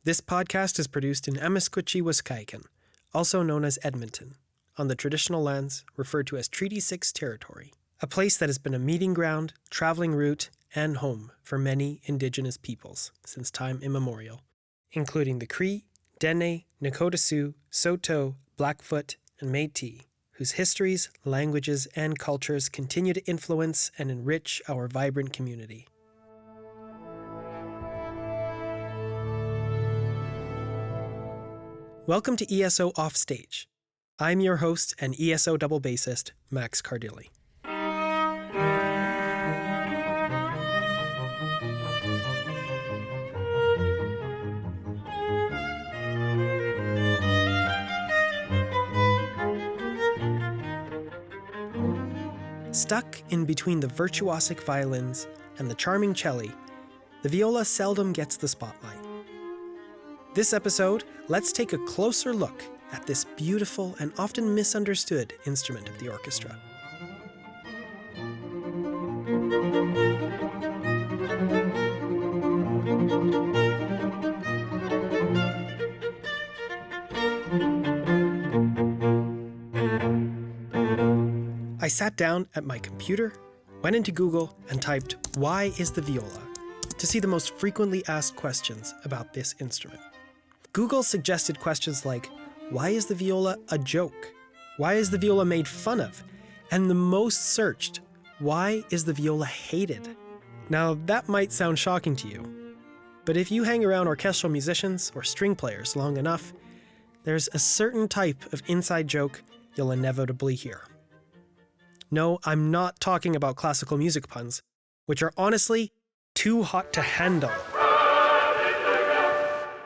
This podcast is produced in Amiskwichi, Wisconsin, also known as Edmonton, on the traditional lands referred to as Treaty 6 territory, a place that has been a meeting ground, traveling route, and home for many Indigenous peoples since time immemorial, including the Cree, Dene, Nakota Sioux, Saulteaux, Blackfoot, and Métis, whose histories, languages, and cultures continue to influence and enrich our vibrant community. Welcome to ESO Offstage. I'm your host and ESO double bassist, Max Cardilli. Stuck in between the virtuosic violins and the charming celli, the viola seldom gets the spotlight. This episode, let's take a closer look at this beautiful and often misunderstood instrument of the orchestra. I sat down at my computer, went into Google, and typed, "Why is the viola?" to see the most frequently asked questions about this instrument. Google suggested questions like, why is the viola a joke? Why is the viola made fun of? And the most searched, why is the viola hated? Now, that might sound shocking to you, but if you hang around orchestral musicians or string players long enough, there's a certain type of inside joke you'll inevitably hear. No, I'm not talking about classical music puns, which are honestly too hot to handle.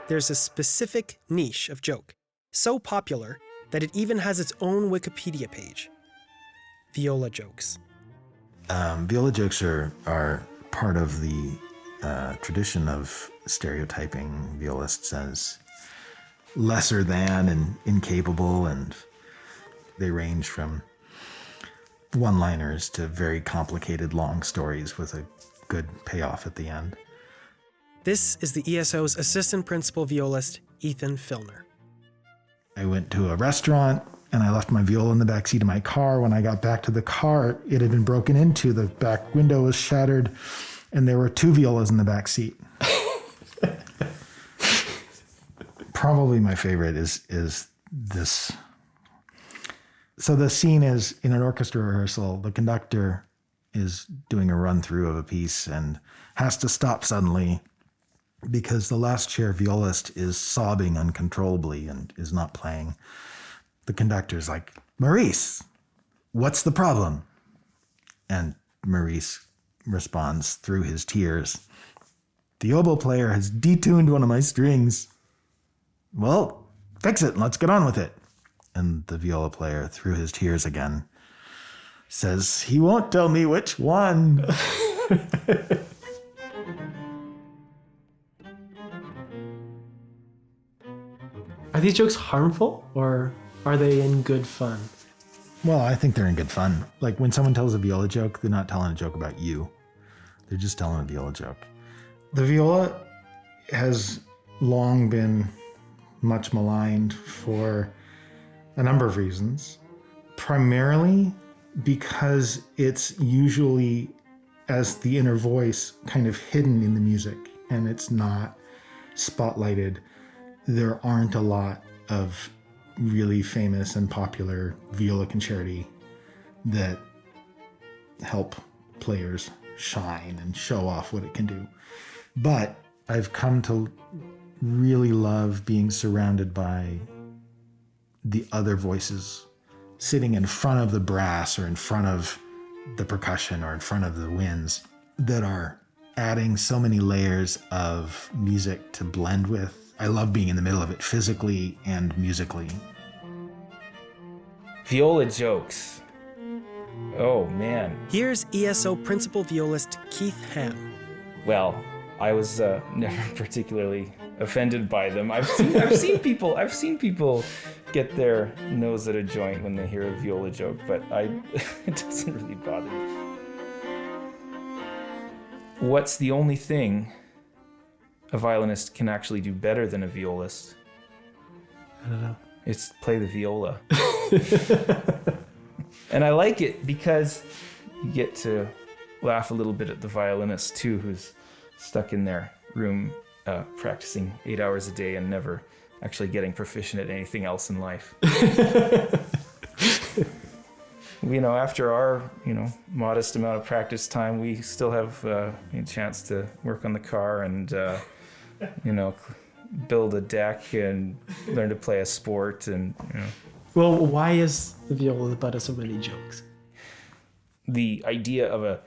There's a specific niche of joke, so popular that it even has its own Wikipedia page. Viola jokes. Viola jokes are part of the tradition of stereotyping violists as lesser than and incapable, and they range from one-liners to very complicated long stories with a good payoff at the end. This is the ESO's assistant principal violist, Ethan Filner. I went to a restaurant and I left my viola in the backseat of my car. When I got back to the car, it had been broken into. The back window was shattered and there were two violas in the back seat. Probably my favorite is this. So the scene is in an orchestra rehearsal. The conductor is doing a run through of a piece and has to stop suddenly because the last chair violist is sobbing uncontrollably and is not playing. The conductor's like, "Maurice, what's the problem?" And Maurice responds through his tears, "The oboe player has detuned one of my strings." "Well, fix it and let's get on with it." And the viola player, through his tears again, says, "He won't tell me which one." Are these jokes harmful, or are they in good fun? Well, I think they're in good fun. Like when someone tells a viola joke, they're not telling a joke about you. They're just telling a viola joke. The viola has long been much maligned for a number of reasons. Primarily because it's usually as the inner voice kind of hidden in the music and it's not spotlighted. There aren't a lot of really famous and popular viola concerti that help players shine and show off what it can do. But I've come to really love being surrounded by the other voices sitting in front of the brass or in front of the percussion or in front of the winds that are adding so many layers of music to blend with. I love being in the middle of it physically and musically. Viola jokes. Oh, man. Here's ESO principal violist Keith Hamm. Well, I was never particularly offended by them. I've seen people get their nose at a joint when they hear a viola joke, but it doesn't really bother me. What's the only thing a violinist can actually do better than a violist? I don't know. It's play the viola. And I like it because you get to laugh a little bit at the violinist too, who's stuck in their room practicing 8 hours a day and never actually getting proficient at anything else in life. After our, modest amount of practice time, we still have a chance to work on the car and, build a deck and learn to play a sport and, Well, why is the viola the butt of so many jokes? The idea of a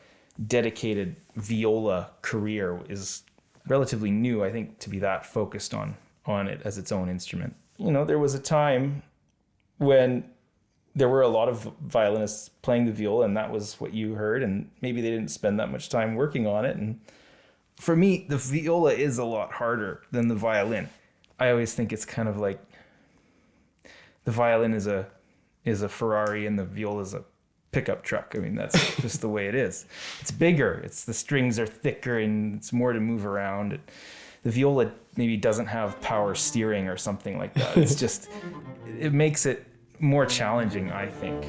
dedicated viola career is relatively new, I think, to be that focused on it as its own instrument. There was a time when there were a lot of violinists playing the viola, and that was what you heard, and maybe they didn't spend that much time working on it. And for me, the viola is a lot harder than the violin. I always think it's kind of like the violin is a Ferrari and the viola is a pickup truck. I mean, that's just the way it is. It's bigger, the strings are thicker, and it's more to move around. The viola maybe doesn't have power steering or something like that. It's just, it makes it more challenging, I think.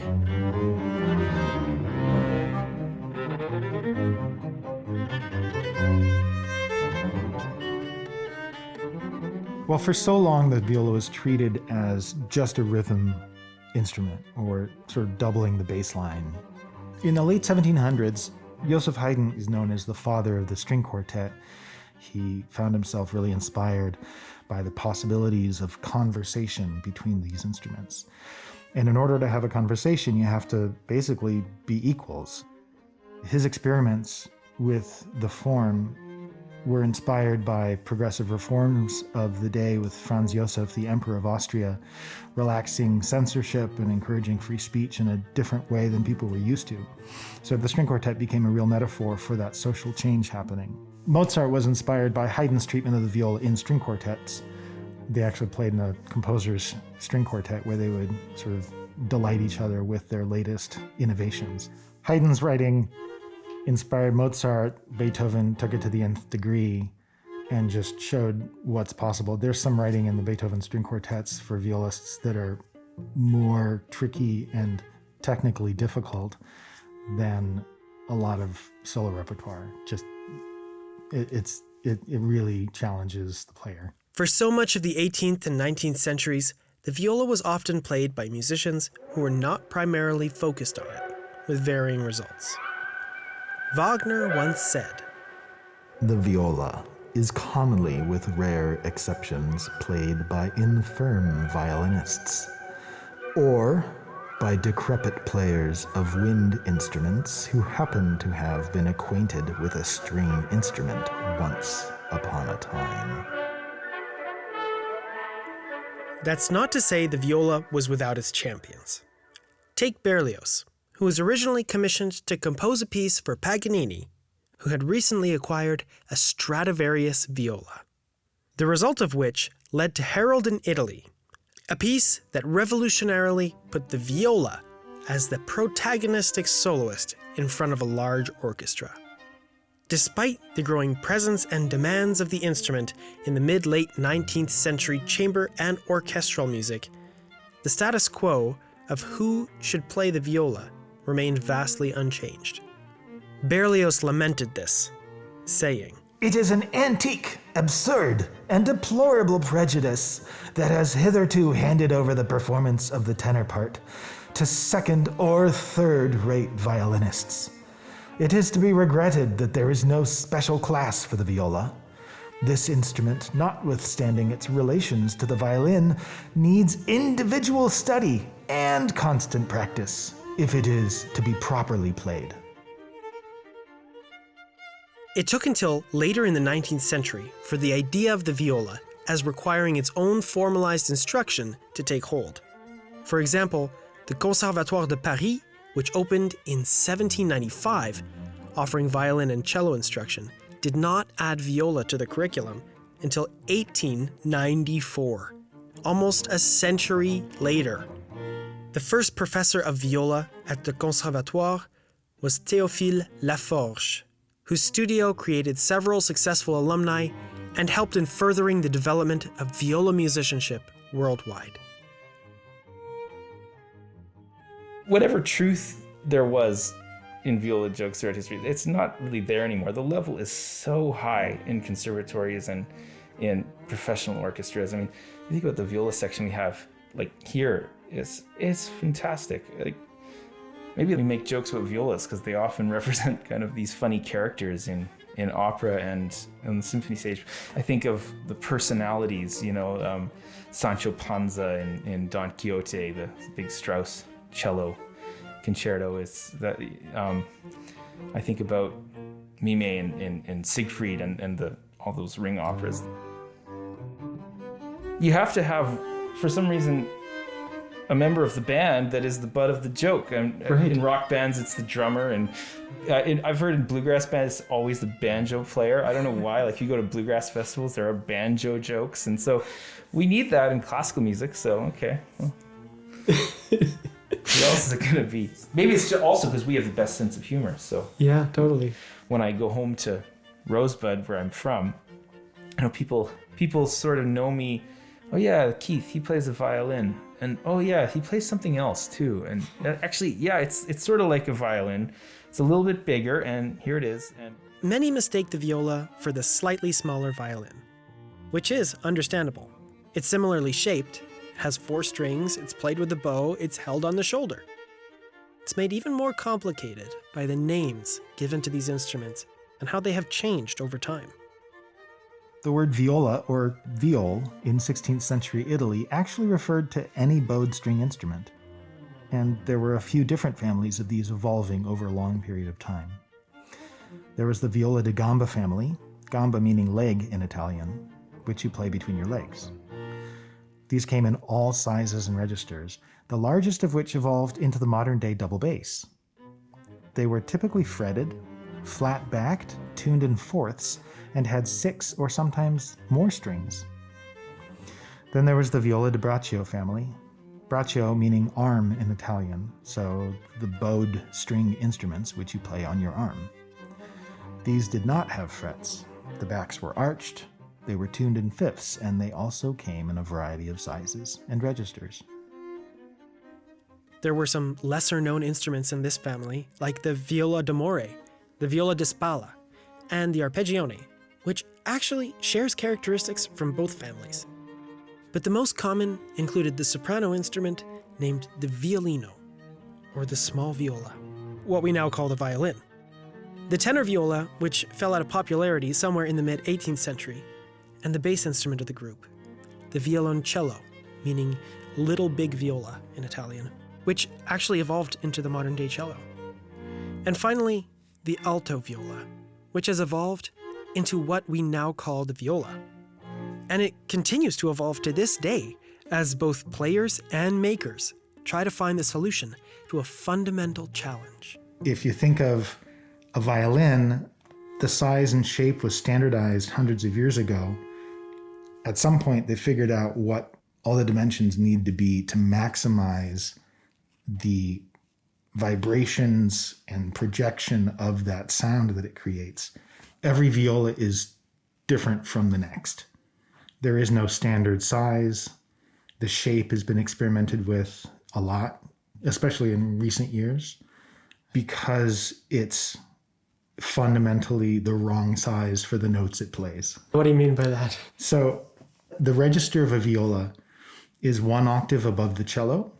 Well, for so long, the viola was treated as just a rhythm instrument, or sort of doubling the bass line. In the late 1700s, Joseph Haydn is known as the father of the string quartet. He found himself really inspired by the possibilities of conversation between these instruments. And in order to have a conversation, you have to basically be equals. His experiments with the form were inspired by progressive reforms of the day, with Franz Joseph, the Emperor of Austria, relaxing censorship and encouraging free speech in a different way than people were used to. So the string quartet became a real metaphor for that social change happening. Mozart was inspired by Haydn's treatment of the viola in string quartets. They actually played in a composer's string quartet where they would sort of delight each other with their latest innovations. Haydn's writing inspired Mozart. Beethoven took it to the nth degree and just showed what's possible. There's some writing in the Beethoven string quartets for violists that are more tricky and technically difficult than a lot of solo repertoire. Just it really challenges the player. For so much of the 18th and 19th centuries, the viola was often played by musicians who were not primarily focused on it, with varying results. Wagner once said, "The viola is commonly, with rare exceptions, played by infirm violinists, or by decrepit players of wind instruments who happen to have been acquainted with a string instrument once upon a time." That's not to say the viola was without its champions. Take Berlioz, who was originally commissioned to compose a piece for Paganini, who had recently acquired a Stradivarius viola, the result of which led to Harold in Italy, a piece that revolutionarily put the viola as the protagonistic soloist in front of a large orchestra. Despite the growing presence and demands of the instrument in the mid-late 19th century chamber and orchestral music, the status quo of who should play the viola remained vastly unchanged. Berlioz lamented this, saying, "It is an antique, absurd, and deplorable prejudice that has hitherto handed over the performance of the tenor part to second or third-rate violinists. It is to be regretted that there is no special class for the viola. This instrument, notwithstanding its relations to the violin, needs individual study and constant practice if it is to be properly played." It took until later in the 19th century for the idea of the viola as requiring its own formalized instruction to take hold. For example, the Conservatoire de Paris, which opened in 1795, offering violin and cello instruction, did not add viola to the curriculum until 1894, almost a century later. The first professor of viola at the Conservatoire was Théophile Laforge, whose studio created several successful alumni and helped in furthering the development of viola musicianship worldwide. Whatever truth there was in viola jokes throughout history, it's not really there anymore. The level is so high in conservatories and in professional orchestras. I mean, you think about the viola section we have, like here, it's fantastic. Like, maybe we make jokes about violas because they often represent kind of these funny characters in opera and on the symphony stage. I think of the personalities, Sancho Panza in Don Quixote, the big Strauss cello concerto. Is that I think about Mime in Siegfried and all those ring operas. You have to have, for some reason, a member of the band that is the butt of the joke. And Right. in rock bands, it's the drummer, and I've heard in bluegrass bands, it's always the banjo player. I don't know why. Like, you go to bluegrass festivals, there are banjo jokes, and so we need that in classical music. So okay, well, who else is it gonna be? Maybe it's just also because we have the best sense of humor. So Yeah, totally. when I go home to Rosebud, where I'm from, I know people sort of know me. Oh yeah, Keith, he plays the violin. And oh yeah, he plays something else too. And actually, yeah, it's sort of like a violin. It's a little bit bigger, and here it is. And Many mistake the viola for the slightly smaller violin, which is understandable. It's similarly shaped, has 4 strings, it's played with a bow, it's held on the shoulder. It's made even more complicated by the names given to these instruments and how they have changed over time. The word viola, or viol, in 16th century Italy actually referred to any bowed string instrument, and there were a few different families of these evolving over a long period of time. There was the viola da gamba family, gamba meaning leg in Italian, which you play between your legs. These came in all sizes and registers, the largest of which evolved into the modern-day double bass. They were typically fretted, flat-backed, tuned in fourths, and had 6 or sometimes more strings. Then there was the viola da braccio family, braccio meaning arm in Italian, so the bowed string instruments which you play on your arm. These did not have frets. The backs were arched, they were tuned in fifths, and they also came in a variety of sizes and registers. There were some lesser-known instruments in this family, like the viola d'amore, the viola di spalla, and the arpeggione, which actually shares characteristics from both families. But the most common included the soprano instrument named the violino, or the small viola, what we now call the violin. The tenor viola, which fell out of popularity somewhere in the mid-18th century, and the bass instrument of the group, the violoncello, meaning little big viola in Italian, which actually evolved into the modern-day cello. And finally, the alto viola, which has evolved into what we now call the viola. And it continues to evolve to this day as both players and makers try to find the solution to a fundamental challenge. If you think of a violin, the size and shape was standardized hundreds of years ago. At some point, they figured out what all the dimensions need to be to maximize the vibrations and projection of that sound that it creates. Every viola is different from the next. There is no standard size. The shape has been experimented with a lot, especially in recent years, because it's fundamentally the wrong size for the notes it plays. What do you mean by that? So the register of a viola is 1 octave above the cello,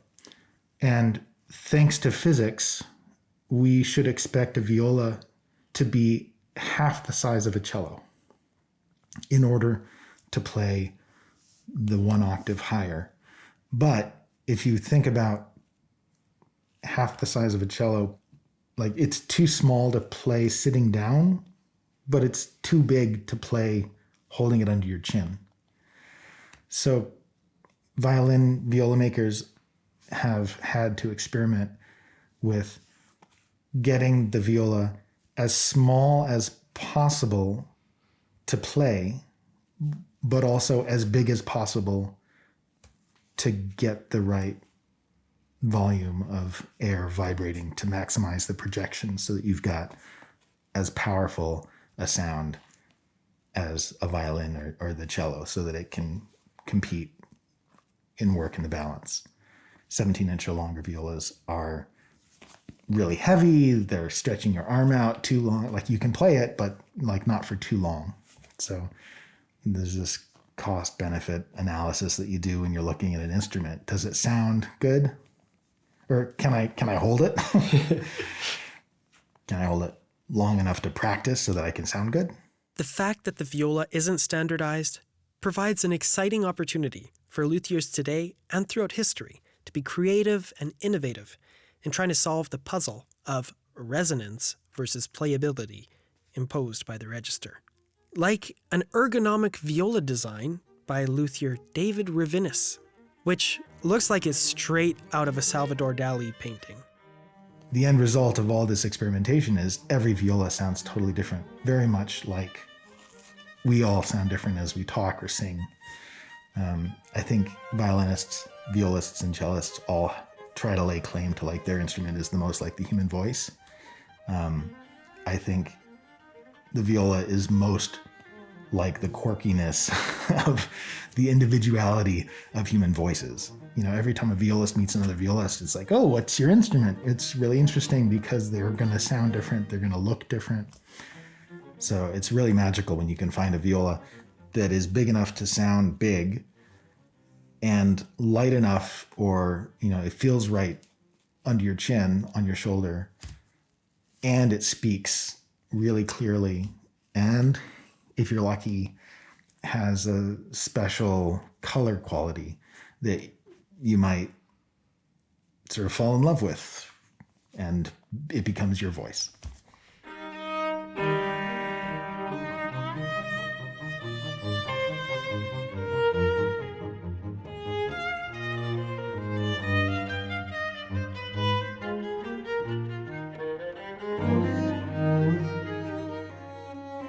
and thanks to physics, we should expect a viola to be half the size of a cello in order to play the 1 octave higher. But if you think about half the size of a cello, like, it's too small to play sitting down, but it's too big to play holding it under your chin. So viola makers have had to experiment with getting the viola as small as possible to play, but also as big as possible to get the right volume of air vibrating to maximize the projection so that you've got as powerful a sound as a violin or the cello so that it can compete and work in the balance. 17-inch or longer violas are really heavy. They're stretching your arm out too long. Like, you can play it, but like not for too long. So there's this cost benefit analysis that you do when you're looking at an instrument. Does it sound good? Or can I hold it? Can I hold it long enough to practice so that I can sound good? The fact that the viola isn't standardized provides an exciting opportunity for luthiers today and throughout history to be creative and innovative in trying to solve the puzzle of resonance versus playability imposed by the register. Like an ergonomic viola design by luthier David Ravinis, which looks like it's straight out of a Salvador Dali painting. The end result of all this experimentation is every viola sounds totally different, very much like we all sound different as we talk or sing. I think violinists, violists, and cellists all try to lay claim to like their instrument is the most like the human voice. I think the viola is most like the quirkiness of the individuality of human voices. You know, every time a violist meets another violist, it's like, oh, what's your instrument? It's really interesting because they're going to sound different. They're going to look different. So it's really magical when you can find a viola that is big enough to sound big and light enough, or, you know, it feels right under your chin, on your shoulder, and it speaks really clearly. And if you're lucky, has a special color quality that you might sort of fall in love with, and it becomes your voice.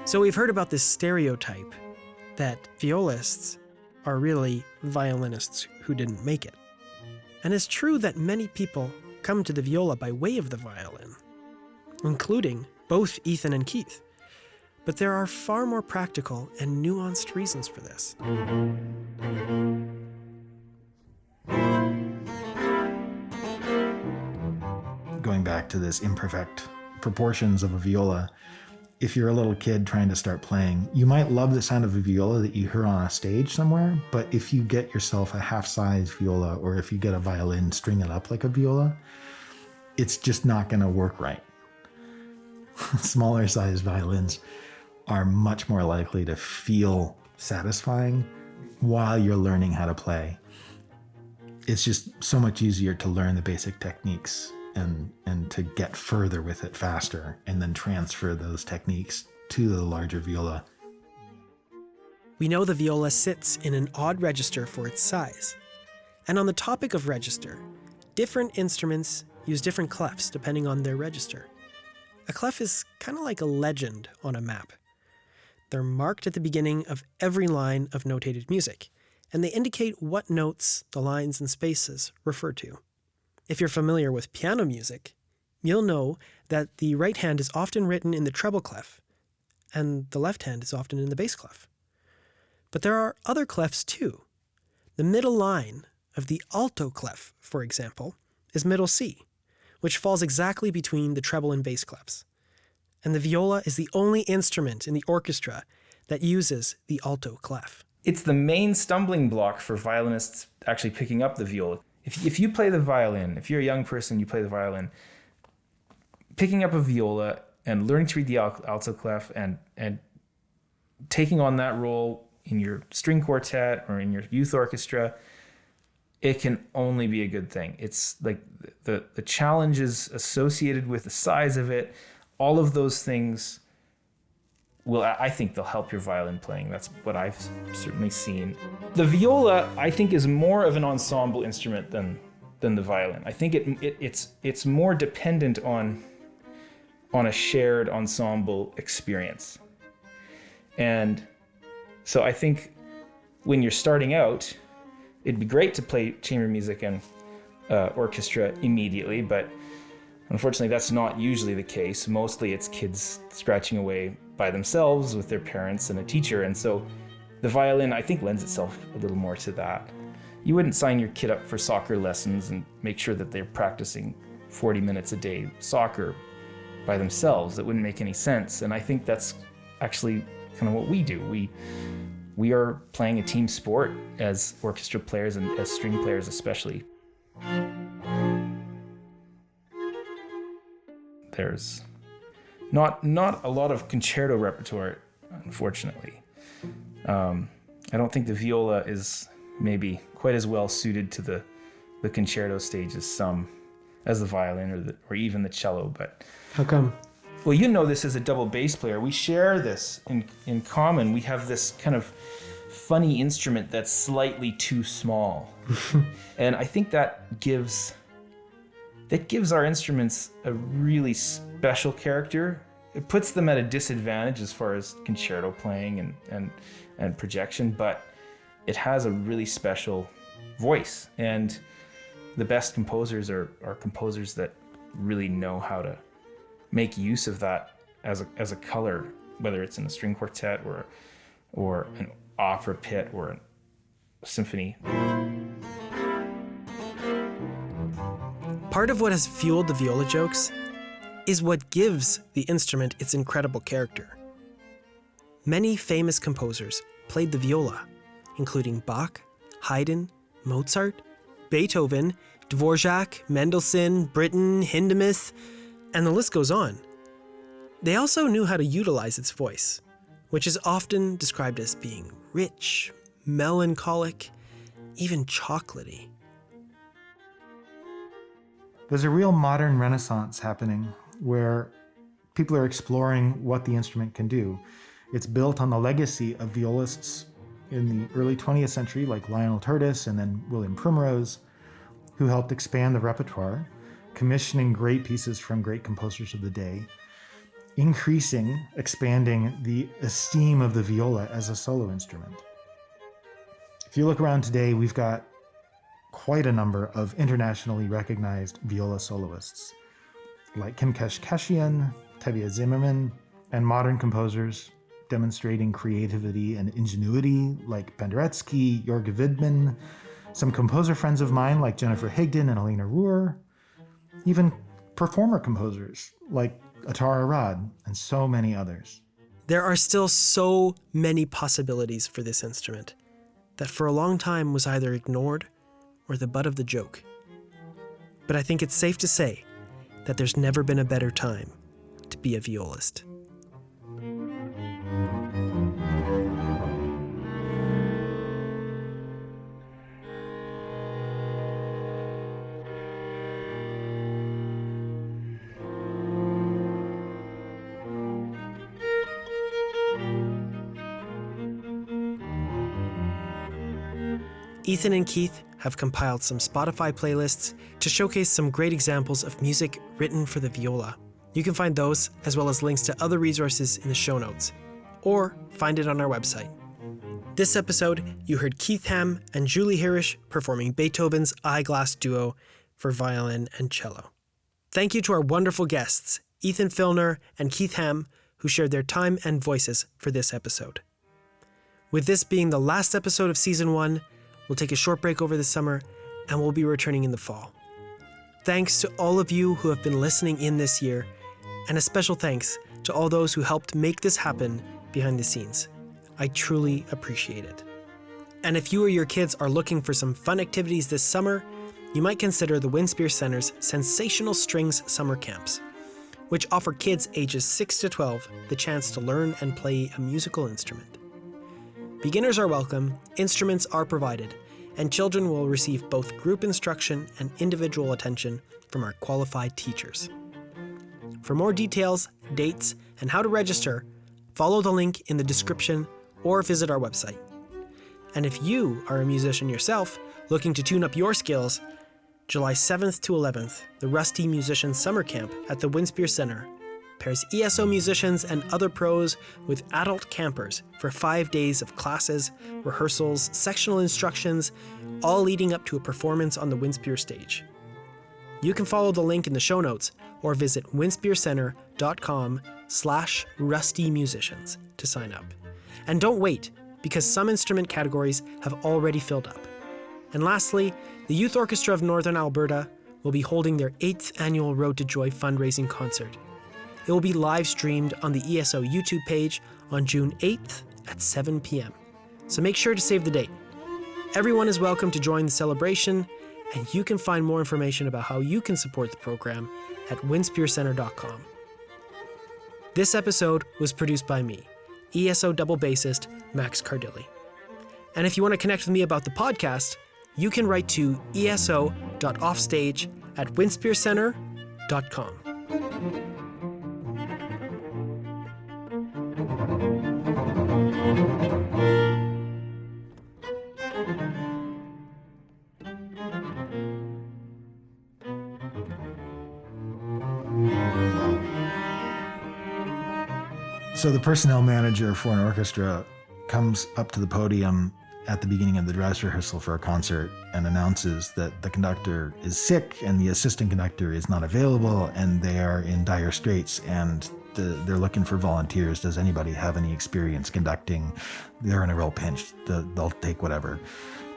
So we've heard about this stereotype that violists are really violinists who didn't make it. And it's true that many people come to the viola by way of the violin, including both Ethan and Keith. But there are far more practical and nuanced reasons for this. Going back to this imperfect proportions of a viola, if you're a little kid trying to start playing, you might love the sound of a viola that you hear on a stage somewhere, but if you get yourself a half-size viola, or if you get a violin, string it up like a viola, it's just not going to work right. Smaller sized violins are much more likely to feel satisfying while you're learning how to play. It's just so much easier to learn the basic techniques and to get further with it faster, and then transfer those techniques to the larger viola. We know the viola sits in an odd register for its size. And on the topic of register, different instruments use different clefs depending on their register. A clef is kind of like a legend on a map. They're marked at the beginning of every line of notated music, and they indicate what notes the lines and spaces refer to. If you're familiar with piano music, you'll know that the right hand is often written in the treble clef, and the left hand is often in the bass clef. But there are other clefs too. The middle line of the alto clef, for example, is middle C, which falls exactly between the treble and bass clefs. And the viola is the only instrument in the orchestra that uses the alto clef. It's the main stumbling block for violinists actually picking up the viola. If you play the violin, if you're a young person, you play the violin, picking up a viola and learning to read the alto clef and taking on that role in your string quartet or in your youth orchestra, it can only be a good thing. It's like the challenges associated with the size of it, all of those things I think they'll help your violin playing. That's what I've certainly seen. The viola, I think, is more of an ensemble instrument than the violin. I think it's more dependent on a shared ensemble experience. And so I think when you're starting out, it'd be great to play chamber music and orchestra immediately, but unfortunately that's not usually the case. Mostly it's kids scratching away by themselves with their parents and a teacher. And so the violin, I think, lends itself a little more to that. You wouldn't sign your kid up for soccer lessons and make sure that they're practicing 40 minutes a day soccer by themselves. That wouldn't make any sense. And I think that's actually kind of what we do. We are playing a team sport as orchestra players and as string players especially. There's not a lot of concerto repertoire, unfortunately. I don't think the viola is maybe quite as well suited to the concerto stage as the violin or even the cello. But How come? well, you know this as a double bass player. We share this in common. We have this kind of funny instrument that's slightly too small. And I think that gives our instruments a really special character. It puts them at a disadvantage as far as concerto playing and projection, but it has a really special voice. And the best composers are composers that really know how to make use of that as a color, whether it's in a string quartet or an opera pit or a symphony. Part of what has fueled the viola jokes is what gives the instrument its incredible character. Many famous composers played the viola, including Bach, Haydn, Mozart, Beethoven, Dvorak, Mendelssohn, Britten, Hindemith, and the list goes on. They also knew how to utilize its voice, which is often described as being rich, melancholic, even chocolatey. There's a real modern renaissance happening where people are exploring what the instrument can do. It's built on the legacy of violists in the early 20th century, like Lionel Curtis and then William Primrose, who helped expand the repertoire, commissioning great pieces from great composers of the day, expanding the esteem of the viola as a solo instrument. If you look around today, we've got quite a number of internationally recognized viola soloists, like Kim Kashkashian, Tevye Zimmerman, and modern composers demonstrating creativity and ingenuity like Penderecki, Jorge Widman, some composer friends of mine like Jennifer Higdon and Elena Ruhr, even performer composers like Attar Arad, and so many others. There are still so many possibilities for this instrument that for a long time was either ignored or the butt of the joke. But I think it's safe to say that there's never been a better time to be a violist. Ethan and Keith have compiled some Spotify playlists to showcase some great examples of music written for the viola. You can find those, as well as links to other resources in the show notes, or find it on our website. This episode, you heard Keith Hamm and Julie Hirish performing Beethoven's Eyeglass Duo for violin and cello. Thank you to our wonderful guests, Ethan Filner and Keith Hamm, who shared their time and voices for this episode. With this being the last episode of Season 1, we'll take a short break over the summer, and we'll be returning in the fall. Thanks to all of you who have been listening in this year, and a special thanks to all those who helped make this happen behind the scenes. I truly appreciate it. And if you or your kids are looking for some fun activities this summer, you might consider the Winspear Center's Sensational Strings Summer Camps, which offer kids ages 6 to 12 the chance to learn and play a musical instrument. Beginners are welcome, instruments are provided, and children will receive both group instruction and individual attention from our qualified teachers. For more details, dates, and how to register, follow the link in the description or visit our website. And if you are a musician yourself looking to tune up your skills, July 7th to 11th, the Rusty Musician Summer Camp at the Winspear Center pairs ESO musicians and other pros with adult campers for 5 days of classes, rehearsals, sectional instructions, all leading up to a performance on the Winspear stage. You can follow the link in the show notes or visit winspearcenter.com youtube.com/rustymusicians to sign up. And don't wait, because some instrument categories have already filled up. And lastly, the Youth Orchestra of Northern Alberta will be holding their 8th annual Road to Joy fundraising concert. It will be live streamed on the ESO YouTube page on June 8th at 7 p.m. So make sure to save the date. Everyone is welcome to join the celebration, and you can find more information about how you can support the program at winspearcenter.com. This episode was produced by me, ESO double bassist Max Cardilli. And if you want to connect with me about the podcast, you can write to eso.offstage@winspearcenter.com. So the personnel manager for an orchestra comes up to the podium at the beginning of the dress rehearsal for a concert and announces that the conductor is sick and the assistant conductor is not available and they are in dire straits and they're looking for volunteers. Does anybody have any experience conducting? They're in a real pinch. They'll take whatever.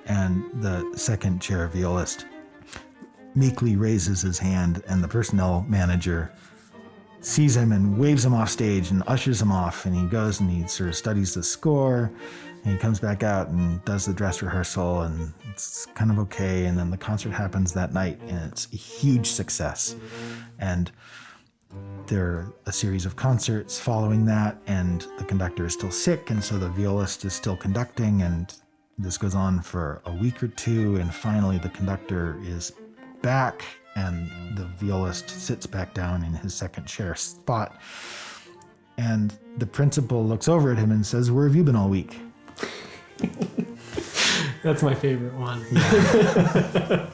And the second chair violist meekly raises his hand, and the personnel manager sees him and waves him off stage and ushers him off, and he goes and he sort of studies the score, and he comes back out and does the dress rehearsal, and it's kind of okay, and then the concert happens that night, and it's a huge success. And there are a series of concerts following that, and the conductor is still sick, and so the violist is still conducting, and this goes on for a week or two, and finally the conductor is back, and the violist sits back down in his second chair spot. And the principal looks over at him and says, "Where have you been all week?" That's my favorite one. Yeah.